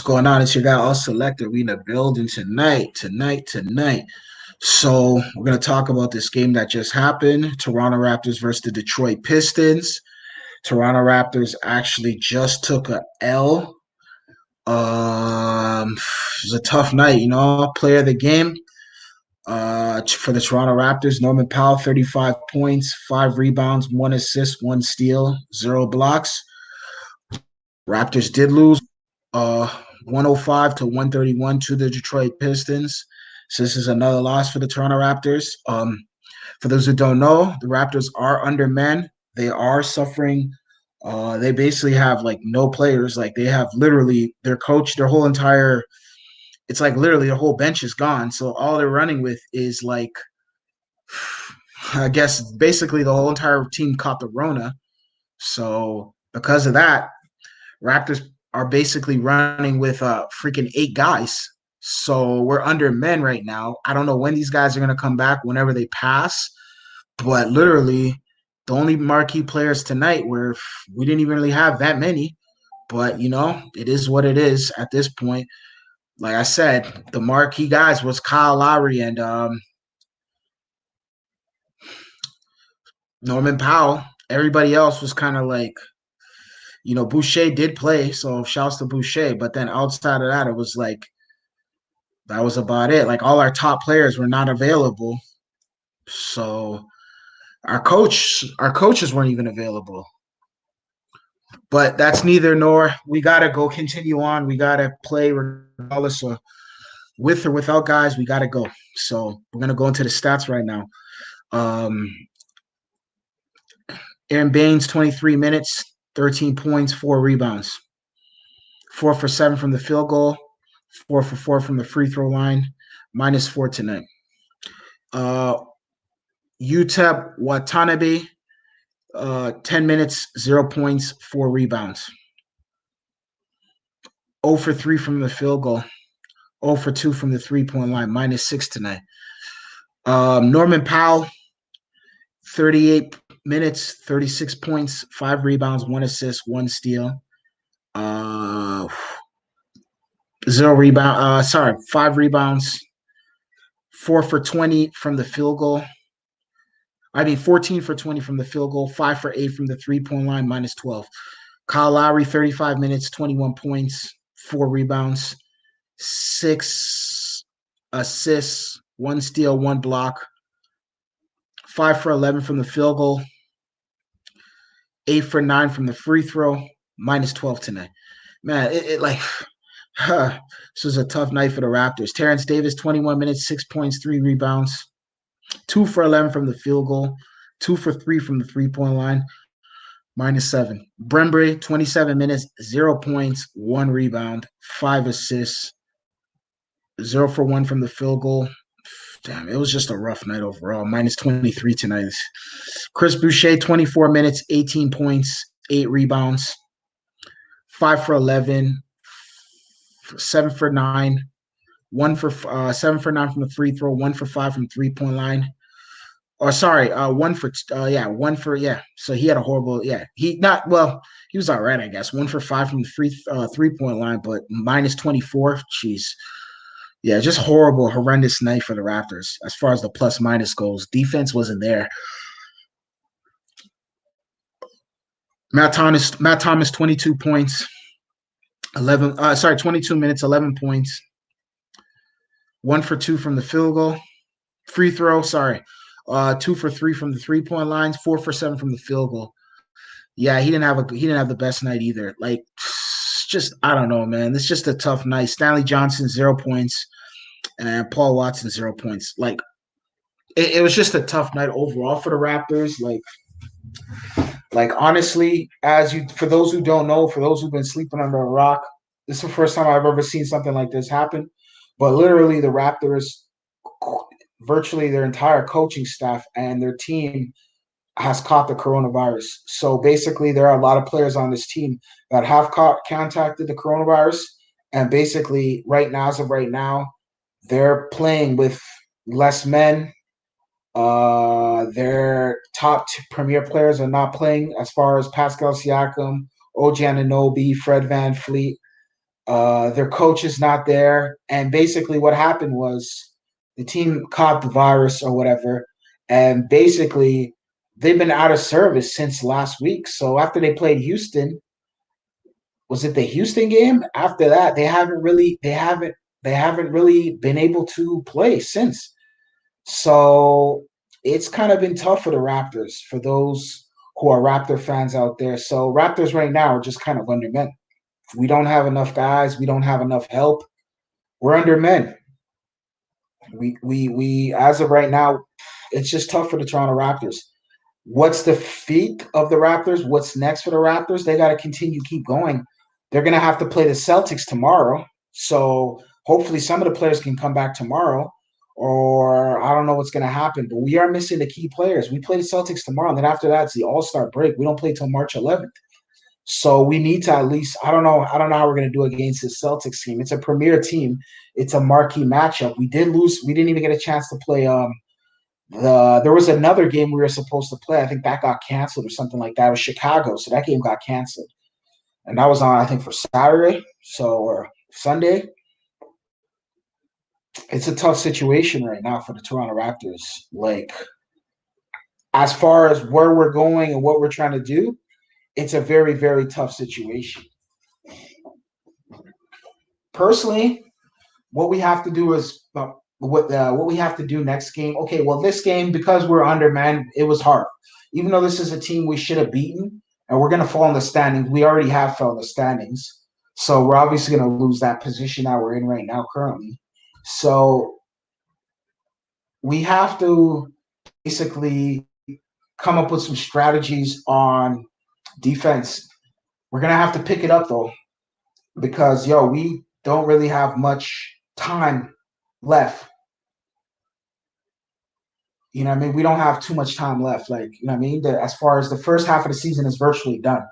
going on? It's your guy, All Selected. We in the building tonight. So we're gonna talk about this game that just happened: Toronto Raptors versus the Detroit Pistons. Toronto Raptors actually just took a L. It was a tough night, Player of the game, for the Toronto Raptors, Norman Powell, 35 points, 5 rebounds, 1 assist, 1 steal, 0 blocks. Raptors did lose, uh, 105 to 131 to the Detroit Pistons. So this is another loss for the Toronto Raptors. For those who don't know, the Raptors are undermanned. They are suffering. They basically have like no players. Like they have literally their coach, their whole entire. It's like literally the whole bench is gone. So all they're running with is like, I guess basically the whole entire team caught the Rona. So because of that, Raptors are basically running with freaking 8 guys. So we're under men right now. I don't know when these guys are going to come back, whenever they pass. But literally, the only marquee players tonight were we didn't even really have that many. But, it is what it is at this point. Like I said, the marquee guys was Kyle Lowry and Norman Powell. Everybody else was kind of like, Boucher did play, so shouts to Boucher. But then outside of that, it was like that was about it. Like all our top players were not available, so our coaches weren't even available. But that's neither nor. We gotta go continue on. We gotta play regardless of with or without guys. We gotta go. So we're gonna go into the stats right now. Um, Aaron Baines, 23 minutes, 13 points, 4 rebounds, 4 for 7 from the field goal, 4 for 4 from the free throw line, -4 tonight. UTEP Watanabe, 10 minutes, 0 points, 4 rebounds. 0 for 3 from the field goal, 0 for 2 from the 3-point line, -6 tonight. Norman Powell, 38 minutes, 36 points, 5 rebounds, 1 assist, 1 steal. 5 rebounds, 4 for 20 from the field goal. 14 for 20 from the field goal, 5 for 8 from the 3-point line, -12. Kyle Lowry, 35 minutes, 21 points, 4 rebounds, 6 assists, 1 steal, 1 block, 5 for 11 from the field goal, 8 for 9 from the free throw, -12 tonight. Man, this was a tough night for the Raptors. Terrence Davis, 21 minutes, 6 points, 3 rebounds, 2 for 11 from the field goal, 2 for 3 from the 3-point line, -7. Brembre, 27 minutes, 0 points, 1 rebound, 5 assists, 0 for 1 from the field goal. Damn, it was just a rough night overall. -23 tonight. Chris Boucher, 24 minutes, 18 points, 8 rebounds, 5 for 11, 7 for 9, 7 for 9 from the free throw, 1 for 5 from 3-point line. Or sorry, 1 for So he had a horrible He was all right, I guess. 1 for 5 from the 3-point line, but -24. Jeez. Yeah, just horrendous night for the Raptors as far as the plus minus goes. Defense wasn't there. Matt Thomas, 22 points, 22 minutes, 11 points, 1 for 2 from the field goal, free throw. 2 for 3 from the 3-point lines, 4 for 7 from the field goal. Yeah, he didn't have the best night either. Like, just I don't know, man. It's just a tough night. Stanley Johnson, 0 points, and Paul Watson, 0 points. Like, it was just a tough night overall for the Raptors. Like honestly, for those who don't know, for those who've been sleeping under a rock, this is the first time I've ever seen something like this happen. But literally, the Raptors, virtually their entire coaching staff and their team has caught the coronavirus. So basically, there are a lot of players on this team that have contacted the coronavirus, and basically, as of right now, they're playing with less men. Their top premier players are not playing, as far as Pascal Siakam, OG Anunoby, Fred VanVleet. Their coach is not there, and basically what happened was the team caught the virus or whatever, and basically they've been out of service since last week. So after they played Houston, was it the Houston game? After that, they haven't really been able to play since. So it's kind of been tough for the Raptors, for those who are Raptor fans out there. So Raptors right now are just kind of undermen. We don't have enough guys. We don't have enough help. We're undermen. We as of right now, it's just tough for the Toronto Raptors. What's the fate of the Raptors? What's next for the Raptors? They got to continue keep going. They're going to have to play the Celtics tomorrow. So hopefully some of the players can come back tomorrow. Or I don't know what's going to happen, but we are missing the key players. We play the Celtics tomorrow, and then after that, it's the All-Star break. We don't play till March 11th. So we need to at least, I don't know how we're going to do against this Celtics team. It's a premier team. It's a marquee matchup. We did lose. We didn't even get a chance to play there was another game we were supposed to play. I think that got canceled or something like that. It was Chicago, so that game got canceled. And that was on, I think, for Saturday, or Sunday. It's a tough situation right now for the Toronto Raptors. Like, as far as where we're going and what we're trying to do, it's a very, very tough situation. Personally, what we have to do is what we have to do next game. Okay, well, this game, because we're under, man, it was hard. Even though this is a team we should have beaten, and we're gonna fall in the standings. We already have fell in the standings, so we're obviously gonna lose that position that we're in right now currently. So we have to basically come up with some strategies on defense. We're gonna have to pick it up though, because we don't really have much time left. You know what I mean? We don't have too much time left. Like, you know what I mean? As far as the first half of the season is virtually done.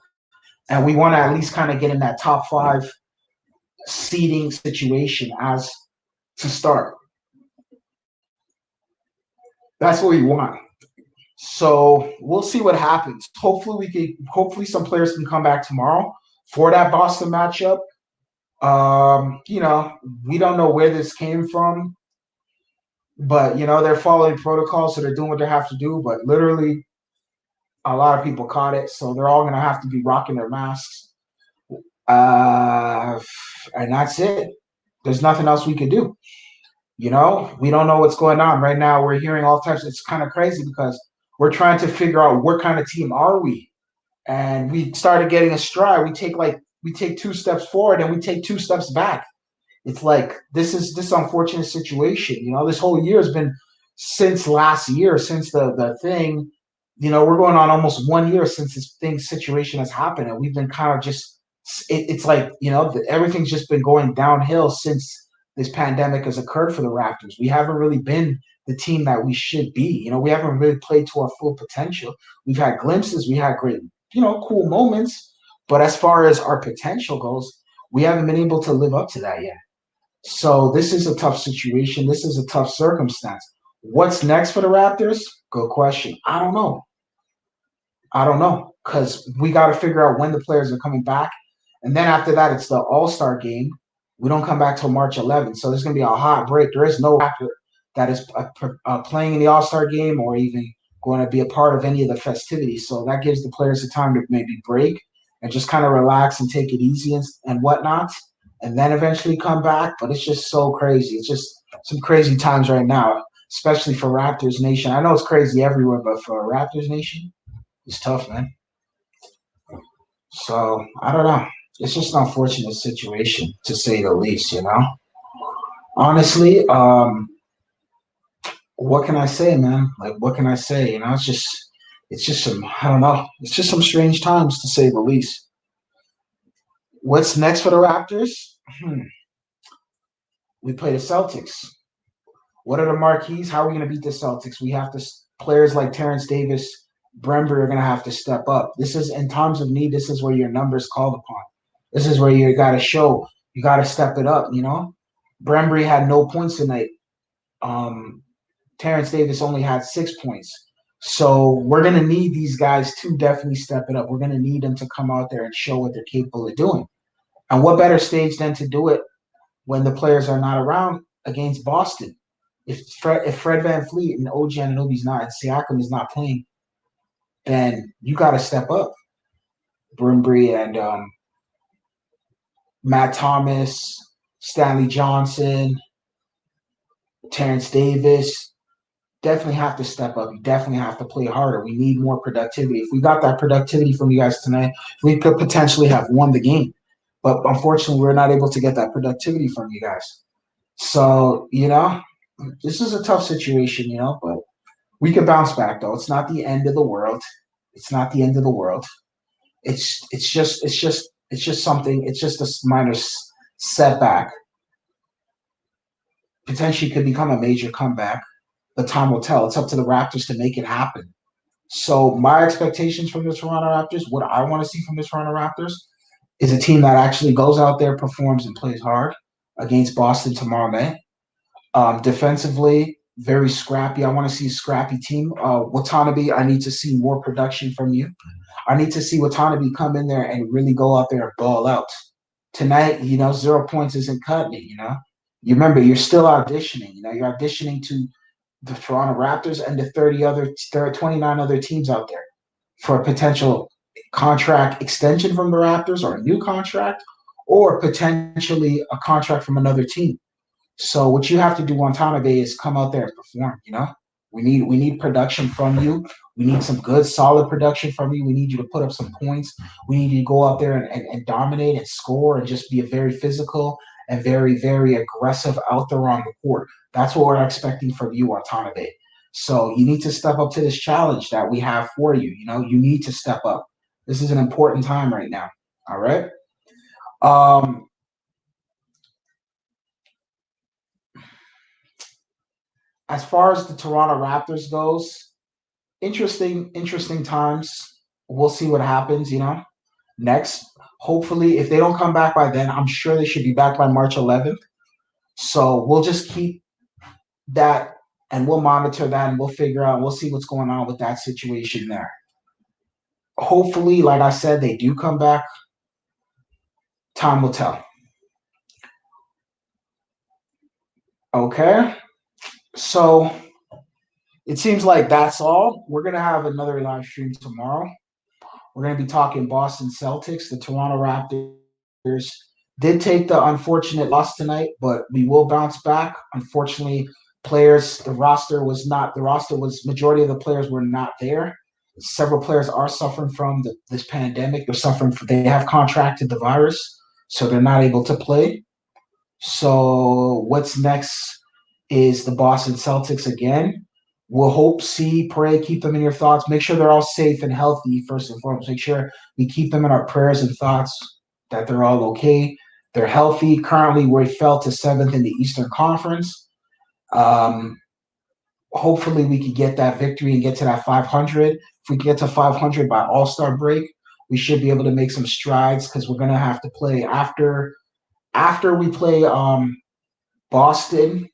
And we want to at least kind of get in that top 5 seeding situation as to start. That's what we want. So we'll see what happens. Hopefully some players can come back tomorrow for that Boston matchup. We don't know where this came from, but they're following protocol, so they're doing what they have to do. But literally, a lot of people caught it, so they're all gonna have to be rocking their masks. And that's it. There's nothing else we could do. We don't know what's going on right now. We're hearing all types. It's kind of crazy because we're trying to figure out what kind of team are we, and we started getting a stride. We take 2 steps forward and we take 2 steps back. It's like this unfortunate situation. This whole year has been since last year, since the thing. We're going on almost 1 year since this situation has happened, and we've been kind of just. It's like everything's just been going downhill since this pandemic has occurred for the Raptors. We haven't really been the team that we should be. We haven't really played to our full potential. We've had glimpses, we had great, cool moments, but as far as our potential goes, we haven't been able to live up to that yet. So this is a tough situation. This is a tough circumstance. What's next for the Raptors? Good question. I don't know because we got to figure out when the players are coming back. And then after that, it's the All-Star game. We don't come back till March 11th. So there's going to be a hot break. There is no Raptor that is playing in the All-Star game or even going to be a part of any of the festivities. So that gives the players the time to maybe break and just kind of relax and take it easy and whatnot, and then eventually come back. But it's just so crazy. It's just some crazy times right now, especially for Raptors Nation. I know it's crazy everywhere, but for Raptors Nation, it's tough, man. So I don't know. It's just an unfortunate situation, to say the least. Honestly, what can I say, man? Like, what can I say? It's just some, I don't know. It's just some strange times, to say the least. What's next for the Raptors? We play the Celtics. What are the marquees? How are we going to beat the Celtics? We have to players like Terrence Davis, Brember are going to have to step up. This is in times of need. This is where your numbers called upon. This is where you got to show. You got to step it up. Brembry had no points tonight. Terrence Davis only had 6 points. So we're going to need these guys to definitely step it up. We're going to need them to come out there and show what they're capable of doing. And what better stage than to do it when the players are not around against Boston? If Fred Van Fleet and OG Anunoby's not and Siakam is not playing, then you got to step up. Brimbury and Matt Thomas, Stanley Johnson, Terrence Davis definitely have to step up. You definitely have to play harder. We need more productivity. If we got that productivity from you guys tonight, we could potentially have won the game. But unfortunately, we're not able to get that productivity from you guys. So, this is a tough situation, but we can bounce back though. It's not the end of the world. It's not the end of the world. It's just something. It's just a minor setback. Potentially could become a major comeback. But time will tell. It's up to the Raptors to make it happen. So my expectations from the Toronto Raptors, what I want to see from the Toronto Raptors, is a team that actually goes out there, performs, and plays hard against Boston tomorrow night. Defensively, very scrappy. I want to see a scrappy team. Watanabe, I need to see more production from you. I need to see Watanabe come in there and really go out there and ball out. Tonight, 0 points isn't cutting it. You remember, you're still auditioning. You're auditioning to the Toronto Raptors and the 29 other teams out there for a potential contract extension from the Raptors or a new contract or potentially a contract from another team. So what you have to do on Tanabe is come out there and perform. We need production from you. We need some good, solid production from you. We need you to put up some points. We need you to go out there and dominate and score and just be a very physical and very, very aggressive out there on the court. That's what we're expecting from you, Watanabe. So you need to step up to this challenge that we have for you. You need to step up. This is an important time right now. All right. Um, as far as the Toronto Raptors goes, interesting times. We'll see what happens, next. Hopefully, if they don't come back by then, I'm sure they should be back by March 11th. So we'll just keep that and we'll monitor that and we'll figure out, we'll see what's going on with that situation there. Hopefully, like I said, they do come back. Time will tell. Okay. So it seems like that's all. We're going to have another live stream tomorrow. We're going to be talking Boston Celtics. The Toronto Raptors did take the unfortunate loss tonight, but we will bounce back. Unfortunately, majority of the players were not there. Several players are suffering from this pandemic. They have contracted the virus, so they're not able to play. So what's next is the Boston Celtics again. We'll hope, see, pray, keep them in your thoughts. Make sure they're all safe and healthy, first and foremost. Make sure we keep them in our prayers and thoughts that they're all okay. They're healthy. Currently, we fell to 7th in the Eastern Conference. Hopefully, we could get that victory and get to that 500. If we get to 500 by All-Star break, we should be able to make some strides because we're going to have to play after we play Boston.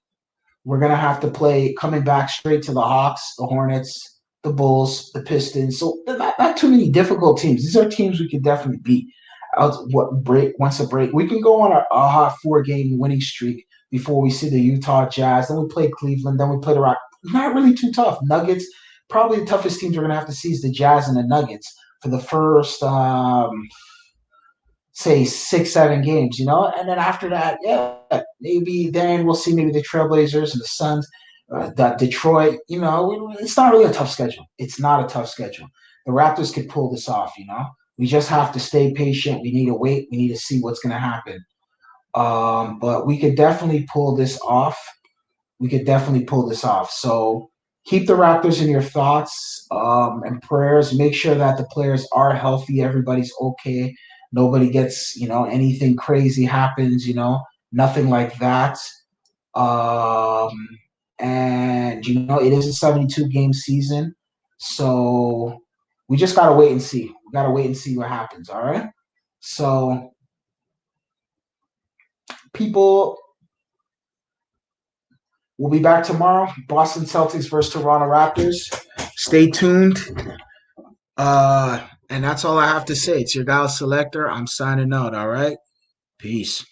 We're going to have to play coming back straight to the Hawks, the Hornets, the Bulls, the Pistons. So not too many difficult teams. These are teams we could definitely beat. Once a break. We can go on a hot 4-game winning streak before we see the Utah Jazz. Then we play Cleveland. Then we play the Rock. Not really too tough. Nuggets, probably the toughest teams we're going to have to see is the Jazz and the Nuggets for the first say 6-7 games. And then after that, yeah, maybe then we'll see maybe the Trailblazers and the Suns, the Detroit. It's not really a tough schedule. It's not a tough schedule. The Raptors could pull this off. We just have to stay patient. We need to wait. We need to see what's going to happen. But we could definitely pull this off. So keep the Raptors in your thoughts and prayers. Make sure that the players are healthy. Everybody's okay. Nobody gets, anything crazy happens, nothing like that. And, it is a 72-game season. So we just got to wait and see. We got to wait and see what happens. All right. So people, we'll be back tomorrow. Boston Celtics versus Toronto Raptors. Stay tuned. And that's all I have to say. It's your guy Selector. I'm signing out. All right. Peace.